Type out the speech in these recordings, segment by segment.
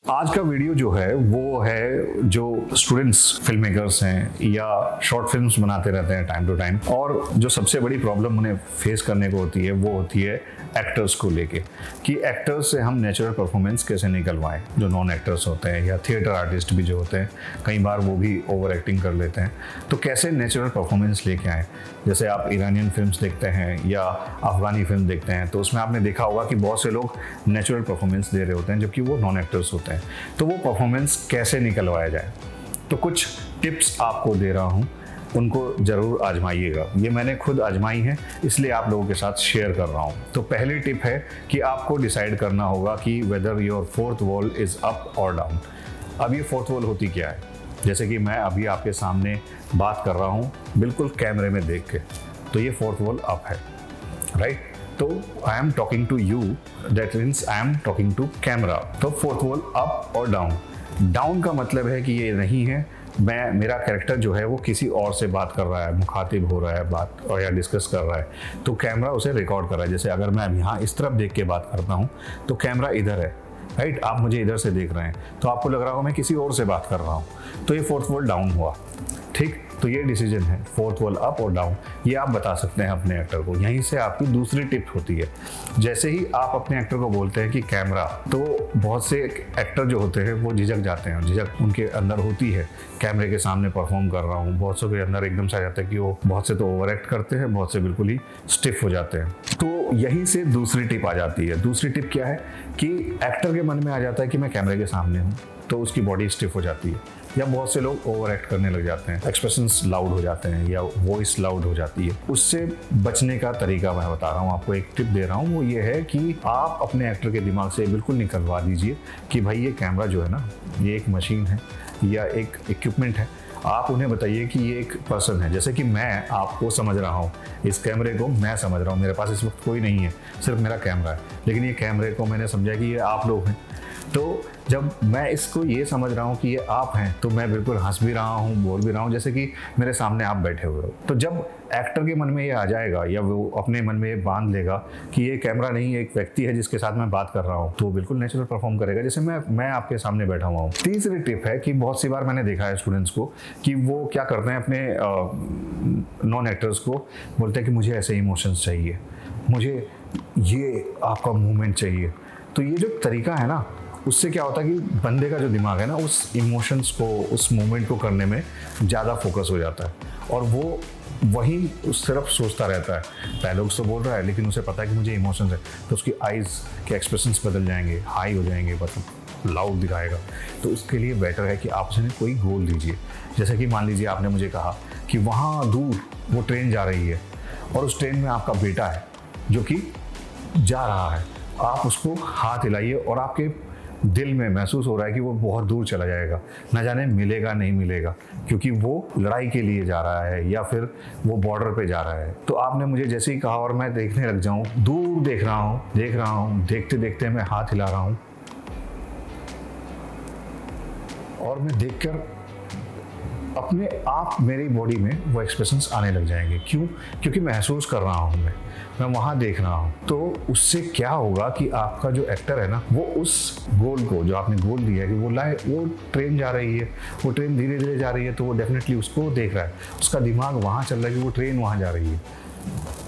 आज का वीडियो जो है वो है जो स्टूडेंट्स फिल्म मेकर्स हैं या शॉर्ट फिल्म्स बनाते रहते हैं टाइम टू टाइम, और जो सबसे बड़ी प्रॉब्लम उन्हें फेस करने को होती है वो होती है एक्टर्स को लेके कि एक्टर्स से हम नेचुरल परफॉर्मेंस कैसे निकलवाएं। जो नॉन एक्टर्स होते हैं या थिएटर आर्टिस्ट भी जो होते हैं, कई बार वो भी ओवर एक्टिंग कर लेते हैं, तो कैसे नेचुरल परफॉर्मेंस लेके आएँ। जैसे आप ईरानियन फिल्म्स देखते हैं या अफगानी फिल्म देखते हैं तो उसमें आपने देखा होगा कि बहुत से लोग नेचुरल परफॉर्मेंस दे रहे होते हैं जबकि वो नॉन एक्टर्स होते हैं। तो वो परफॉर्मेंस कैसे निकलवाया जाए, तो कुछ टिप्स आपको दे रहा हूँ, उनको ज़रूर आजमाइएगा। ये मैंने खुद आजमाई है, इसलिए आप लोगों के साथ शेयर कर रहा हूँ। तो पहली टिप है कि आपको डिसाइड करना होगा कि whether your fourth wall is up और डाउन। अब ये फोर्थ वॉल होती क्या है, जैसे कि मैं अभी आपके सामने बात कर रहा हूँ बिल्कुल कैमरे में देख के, तो ये फोर्थ वॉल अप है, राइट। तो I am talking to you, that means I am talking to camera. तो फोर्थ वॉल अप और डाउन। डाउन का मतलब है कि ये नहीं है मेरा कैरेक्टर जो है वो किसी और से बात कर रहा है, मुखातिब हो रहा है बात और या डिस्कस कर रहा है, तो कैमरा उसे रिकॉर्ड कर रहा है। जैसे अगर मैं अब यहाँ इस तरफ देख के बात करता हूँ तो कैमरा इधर है, राइट। आप मुझे इधर से देख रहे हैं तो आपको लग रहा होगा मैं किसी और से बात कर रहा हूँ, तो ये फोर्थ वॉल डाउन हुआ, ठीक। तो ये डिसीजन है फोर्थ वॉल अप और डाउन, ये आप बता सकते हैं अपने एक्टर को। यहीं से आपकी दूसरी टिप होती है, जैसे ही आप अपने एक्टर को बोलते हैं कि कैमरा, तो बहुत से एक्टर जो होते हैं वो झिझक जाते हैं, झिझक उनके अंदर होती है, कैमरे के सामने परफॉर्म कर रहा हूँ। बहुत सौ के अंदर एकदम से आ जाता है कि वो बहुत से तो ओवर एक्ट करते हैं, बहुत से बिल्कुल ही स्टिफ हो जाते हैं। तो यहीं से दूसरी टिप आ जाती है। दूसरी टिप क्या है कि एक्टर के मन में आ जाता है कि मैं कैमरे के सामने हूँ, तो उसकी बॉडी स्टिफ हो जाती है, या बहुत से लोग ओवर एक्ट करने लग जाते हैं, एक्सप्रेशंस लाउड हो जाते हैं या वॉइस लाउड हो जाती है। उससे बचने का तरीका मैं बता रहा हूँ आपको, एक टिप दे रहा हूँ, वो ये है कि आप अपने एक्टर के दिमाग से बिल्कुल निकलवा दीजिए कि भाई ये कैमरा जो है ना, ये एक मशीन है या एक इक्विपमेंट है। आप उन्हें बताइए कि ये एक पर्सन है, जैसे कि मैं आपको समझ रहा हूँ, इस कैमरे को मैं समझ रहा हूँ, मेरे पास इस वक्त कोई नहीं है, सिर्फ मेरा कैमरा है, लेकिन ये कैमरे को मैंने समझा कि ये आप लोग हैं। तो जब मैं इसको ये समझ रहा हूँ कि ये आप हैं, तो मैं बिल्कुल हंस भी रहा हूँ, बोल भी रहा हूँ जैसे कि मेरे सामने आप बैठे हुए हो। तो जब एक्टर के मन में ये आ जाएगा या वो अपने मन में ये बांध लेगा कि ये कैमरा नहीं, एक व्यक्ति है जिसके साथ मैं बात कर रहा हूँ, तो वो बिल्कुल नेचुरल परफॉर्म करेगा जैसे मैं आपके सामने बैठा हुआ हूँ। तीसरी टिप है कि बहुत सी बार मैंने देखा है स्टूडेंट्स को कि वो क्या करते हैं, अपने नॉन एक्टर्स को बोलते हैं कि मुझे ऐसे इमोशंस चाहिए, मुझे ये आपका मूवमेंट चाहिए। तो ये जो तरीका है ना, उससे क्या होता है कि बंदे का जो दिमाग है ना, उस इमोशंस को, उस मोमेंट को करने में ज़्यादा फोकस हो जाता है और वो वही सिर्फ सोचता रहता है। डायलॉग्स तो बोल रहा है लेकिन उसे पता है कि मुझे इमोशंस है, तो उसकी आइज़ के एक्सप्रेशंस बदल जाएंगे, हाई हो जाएंगे, मतलब लाउड दिखाएगा। तो उसके लिए बेटर है कि आप उसे कोई गोल दीजिए। जैसे कि मान लीजिए आपने मुझे कहा कि वहाँ दूर वो ट्रेन जा रही है और उस ट्रेन में आपका बेटा है जो कि जा रहा है। आप उसको हाथ हिलाइए और आपके दिल में महसूस हो रहा है कि वो बहुत दूर चला जाएगा, ना जाने मिलेगा नहीं मिलेगा, क्योंकि वो लड़ाई के लिए जा रहा है या फिर वो बॉर्डर पे जा रहा है। तो आपने मुझे जैसे ही कहा और मैं देखने लग जाऊं, दूर देख रहा हूं, देखते देखते मैं हाथ हिला रहा हूं और मैं देखकर अपने आप मेरी बॉडी में वो एक्सप्रेशंस आने लग जाएंगे। क्यों? क्योंकि महसूस कर रहा हूँ मैं वहाँ देख रहा हूँ। तो उससे क्या होगा कि आपका जो एक्टर है ना, वो उस गोल को, जो आपने गोल दिया है कि वो ट्रेन जा रही है, वो ट्रेन धीरे धीरे जा रही है, तो वो डेफिनेटली उसको देख रहा है, उसका दिमाग वहाँ चल रहा है कि वो ट्रेन वहाँ जा रही है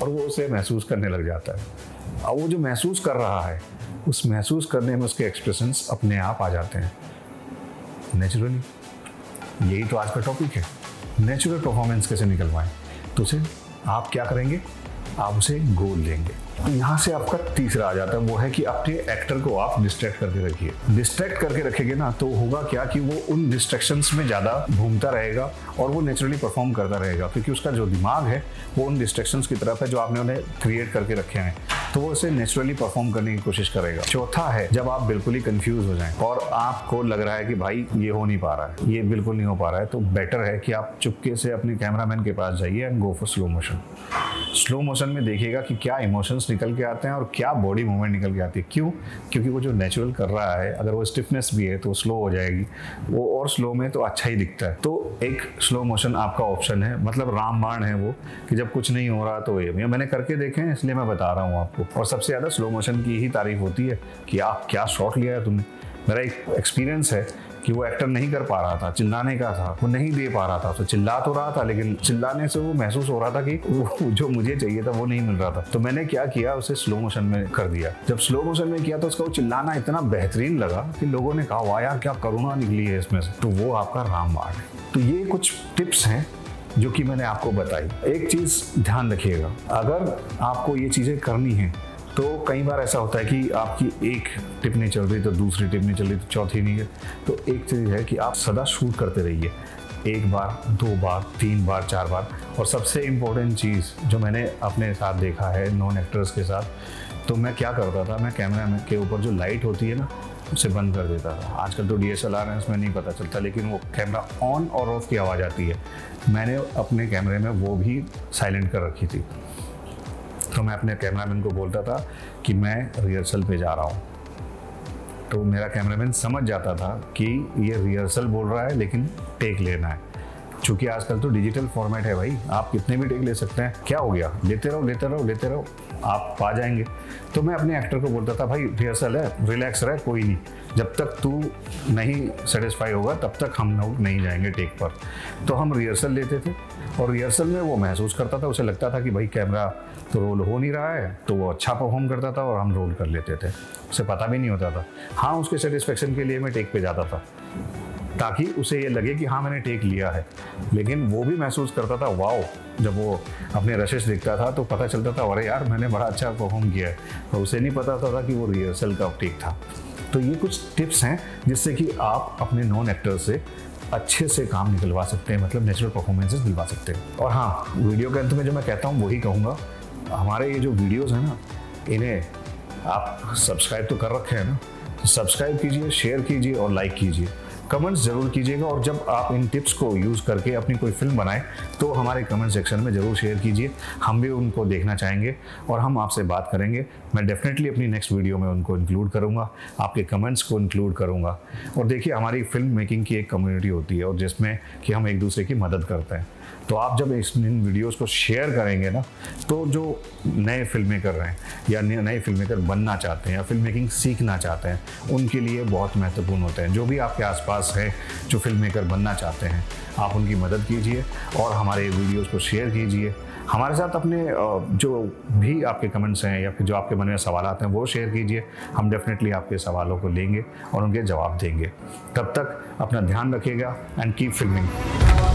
और वो उसे महसूस करने लग जाता है। और वो जो महसूस कर रहा है, उस महसूस करने में उसके एक्सप्रेशंस अपने आप आ जाते हैं नेचुरली। यही तो आज का टॉपिक है, नेचुरल परफॉर्मेंस कैसे निकलवाएं। तो उसे आप क्या करेंगे, आप उसे गोल देंगे। तो यहाँ से आपका तीसरा आ जाता है, वो है कि अपने एक्टर को आप डिस्ट्रैक्ट करके रखिए। डिस्ट्रैक्ट करके रखेंगे ना, तो होगा क्या कि वो उन डिस्ट्रैक्शंस में ज़्यादा घूमता रहेगा और वो नेचुरली परफॉर्म करता रहेगा, क्योंकि उसका जो दिमाग है वो उन डिस्ट्रैक्शंस की तरफ है जो आपने उन्हें क्रिएट करके रखे हैं, तो वो उसे नेचुरली परफॉर्म करने की कोशिश करेगा। चौथा है, जब आप बिल्कुल ही कंफ्यूज हो जाएं और आपको लग रहा है कि भाई ये हो नहीं पा रहा है, ये बिल्कुल नहीं हो पा रहा है, तो बेटर है कि आप चुपके से अपने कैमरामैन के पास जाइए and go for slow motion. Slow motion में देखिएगा कि क्या इमोशंस निकल के आते हैं और क्या बॉडी मूवमेंट निकल के आती है। क्यों? क्योंकि वो जो नेचुरल कर रहा है, अगर वो स्टिफनेस भी है तो स्लो हो जाएगी वो, और स्लो में तो अच्छा ही दिखता है। तो एक स्लो मोशन आपका ऑप्शन है, मतलब रामबाण है वो, कि जब कुछ नहीं हो रहा तो ये मैंने करके देखे हैं इसलिए मैं बता रहा हूँ आपको। और सबसे ज़्यादा स्लो मोशन की ही तारीफ होती है कि आप क्या शॉट लिया है तुमने, मेरा एक एक्सपीरियंस है कि वो एक्टर नहीं कर पा रहा था, चिल्लाने का था, वो नहीं दे पा रहा था, तो चिल्ला तो रहा था लेकिन चिल्लाने से वो महसूस हो रहा था कि वो जो मुझे चाहिए था वो नहीं मिल रहा था। तो मैंने क्या किया, उसे स्लो मोशन में कर दिया। जब स्लो मोशन में किया तो उसका वो चिल्लाना इतना बेहतरीन लगा कि लोगों ने कहा वाह यार क्या करुणा निकली है इसमें से। तो वो आपका रामबाण है। तो ये कुछ टिप्स हैं जो कि मैंने आपको बताई। एक चीज़ ध्यान रखिएगा, अगर आपको ये चीज़ें करनी है तो कई बार ऐसा होता है कि आपकी एक टिप नहीं चल रही तो दूसरी टिप नहीं चल रही तो चौथी नहीं है। तो एक चीज़ है कि आप सदा शूट करते रहिए, 1 बार 2 बार 3 बार 4 बार। और सबसे इम्पोर्टेंट चीज़ जो मैंने अपने साथ देखा है नॉन एक्टर्स के साथ, तो मैं क्या करता था, मैं कैमरा के ऊपर जो लाइट होती है ना उसे बंद कर देता था। आजकल तो DSLR है, उसमें नहीं पता चलता, लेकिन वो कैमरा ऑन और ऑफ की आवाज़ आती है। मैंने अपने कैमरे में वो भी साइलेंट कर रखी थी। तो मैं अपने कैमरामैन को बोलता था कि मैं रिहर्सल पे जा रहा हूँ, तो मेरा कैमरामैन समझ जाता था कि ये रिहर्सल बोल रहा है लेकिन टेक लेना है। चूँकि आजकल तो डिजिटल फॉर्मेट है भाई, आप कितने भी टेक ले सकते हैं। क्या हो गया, लेते रहो लेते रहो लेते रहो, आप पा जाएंगे। तो मैं अपने एक्टर को बोलता था भाई रिहर्सल है, रिलैक्स रहे, कोई नहीं, जब तक तू नहीं सेटिस्फाई होगा तब तक हम लोग नहीं जाएंगे टेक पर। तो हम रिहर्सल लेते थे और रिहर्सल में वो महसूस करता था, उसे लगता था कि भाई कैमरा तो रोल हो नहीं रहा है, तो वो अच्छा परफॉर्म करता था और हम रोल कर लेते थे, उसे पता भी नहीं होता था। हाँ, उसके सेटिस्फेक्शन के लिए मैं टेक पे जाता था ताकि उसे ये लगे कि हाँ मैंने टेक लिया है, लेकिन वो भी महसूस करता था वाओ। जब वो अपने रशेस देखता था तो पता चलता था अरे यार मैंने बड़ा अच्छा परफॉर्म किया है, और उसे नहीं पता था कि वो रिहर्सल का टेक था। तो ये कुछ टिप्स हैं जिससे कि आप अपने नॉन एक्टर से अच्छे से काम निकलवा सकते हैं, मतलब नेचुरल परफॉर्मेंसेस दिलवा सकते हैं। और हाँ, वीडियो के अंत में जो मैं कहता हूँ वही कहूँगा, हमारे ये जो वीडियोज़ हैं ना, इन्हें आप सब्सक्राइब तो कर रखे हैं ना, तो सब्सक्राइब कीजिए, शेयर कीजिए और लाइक कीजिए, कमेंट्स ज़रूर कीजिएगा। और जब आप इन टिप्स को यूज़ करके अपनी कोई फिल्म बनाएं तो हमारे कमेंट सेक्शन में ज़रूर शेयर कीजिए, हम भी उनको देखना चाहेंगे और हम आपसे बात करेंगे। मैं डेफिनेटली अपनी नेक्स्ट वीडियो में उनको इंक्लूड करूँगा, आपके कमेंट्स को इंक्लूड करूँगा। और देखिए, हमारी फिल्म मेकिंग की एक कम्युनिटी होती है और जिसमें कि हम एक दूसरे की मदद करते हैं। तो आप जब इन वीडियोस को शेयर करेंगे ना, तो जो नए फिल्म मेकर हैं या नए फिल्म मेकर बनना चाहते हैं या फिल्म मेकिंग सीखना चाहते हैं, उनके लिए बहुत महत्वपूर्ण होते हैं। जो भी आपके आसपास है जो फिल्म मेकर बनना चाहते हैं, आप उनकी मदद कीजिए और हमारे वीडियोस को शेयर कीजिए। हमारे साथ अपने जो भी आपके कमेंट्स हैं या फिर जो आपके मन में सवाल हैं वो शेयर कीजिए। हम डेफिनेटली आपके सवालों को लेंगे और उनके जवाब देंगे। तब तक अपना ध्यान रखिएगा एंड कीप फिल्मिंग।